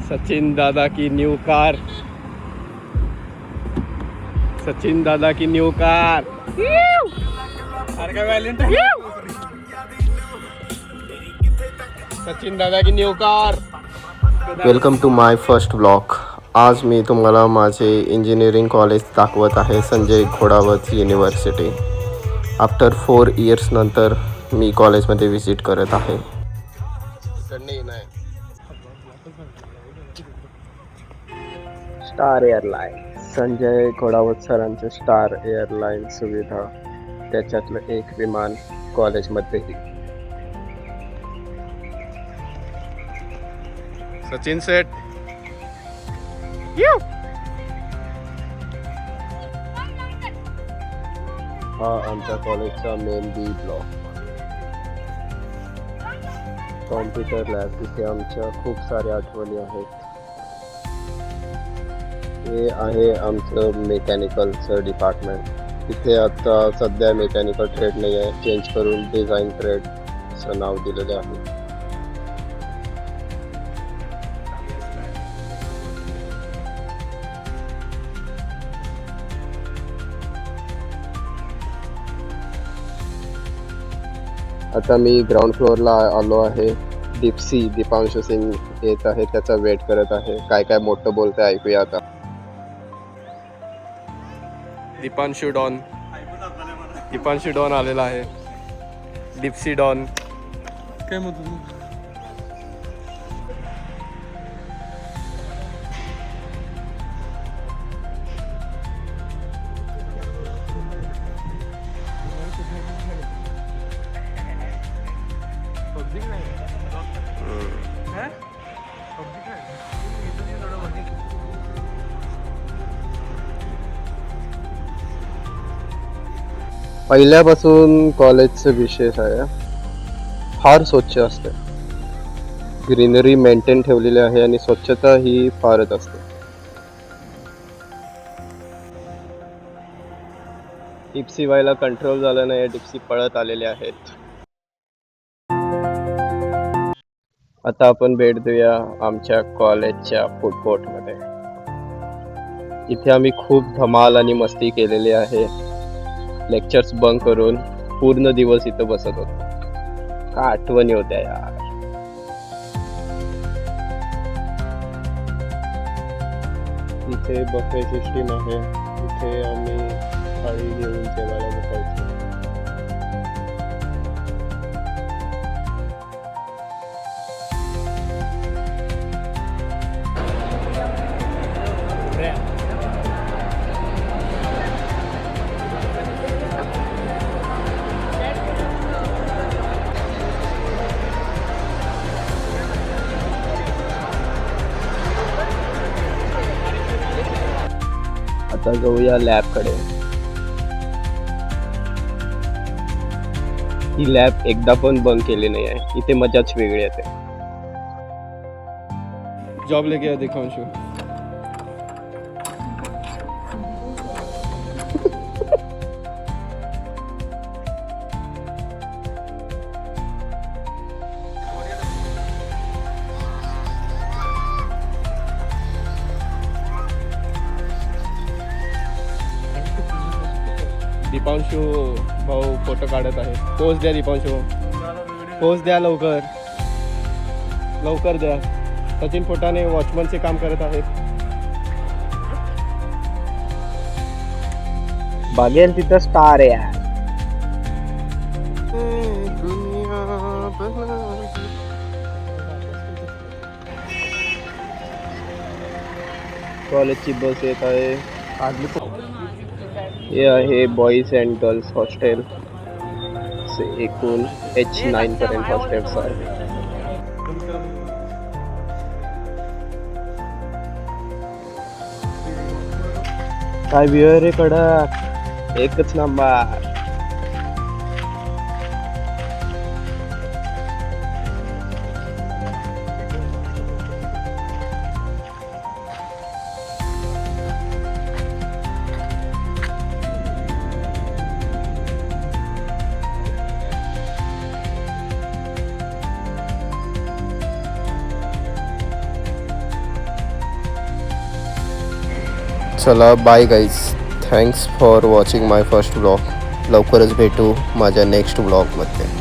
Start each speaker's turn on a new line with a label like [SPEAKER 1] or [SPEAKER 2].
[SPEAKER 1] सचिन दादा की new car, Sachin दादा की न्यू कार। सचिन दादा की new car. Welcome to my first blog. आज मी तुम्हाला माझे इंजिनिअरिंग कॉलेज दाखवत आहे, Sanjay Ghodawat university. After 4 years नंतर मी कॉलेजमध्ये व्हिजिट करत आहे। स्टार एअरलाईन, संजय घोडावत सरांचे स्टार एअरलाईन सुविधा, त्याच्यातलं एक विमान कॉलेजमध्येही। सचिन सेट हा आमच्या कॉलेजचा मेन बी ब्लॉक। कॉम्प्युटर लॅब, तिथे आमच्या खूप साऱ्या आठवणी आहेत। हे आहे आमचं मेकॅनिकलचं डिपार्टमेंट। तिथे आता सध्या मेकॅनिकल ट्रेड नाही आहे, चेंज करून डिझाईन ट्रेड असं नाव दिलेलं आहे। आता मी ग्राउंड फ्लोअरला आलो आहे। दीपांशु सिंग येत आहे, त्याचा वेट करत आहे। काय काय मोठं बोलते ऐकूया आता। दीपांशु डॉन आलेला आहे। डिप्सी डॉन काय म्हणतो? पहिल्यापासून कॉलेजचं विशेष आहे, फार स्वच्छ असते। ग्रीनरी मेंटेन ठेवलेली आहे आणि स्वच्छता ही फारच असते। डिप्सी व्हायला कंट्रोल झालं नाही, डिप्सी पळत आलेले आहेत। आता आपण भेट देऊया आमच्या कॉलेजच्या फूड कोर्टमध्ये। इथे आम्ही खूप धमाल आणि मस्ती केलेली आहे। लेक्चर्स बंक करून पूर्ण दिवस इथं बसत होतो। का आठवणी होत्या यार। इथे बफे सिस्टीम आहे, इथे आम्ही थाळी घेऊन जेवायला बसायचो। आता जाऊया लॅबकडे। ही लॅब एकदा पण बंक केली नाही आहे, इथे मजाच वेगळी येते। जॉब लेके दिखांशु। दीपांशु भाऊ फोटो काढत आहे। पोज द्या दीपांशु, पोज द्या लवकर लवकर द्या। सचिन फोटाने वॉचमनचे काम करत आहेत। बघेल तिथं स्टार आहे यार। कॉलेजची बस येत आहे। हे आहे बॉईज अँड गर्ल्स हॉस्टेल, एकूण H9 पर्यंत हॉस्टेल्स आहेत। काय व्ह्यू रे कडक, एकच नंबर। चला bye guys, thanks for watching my first blog. लवकरच भेटू माझ्या नेक्स्ट ब्लॉगमध्ये.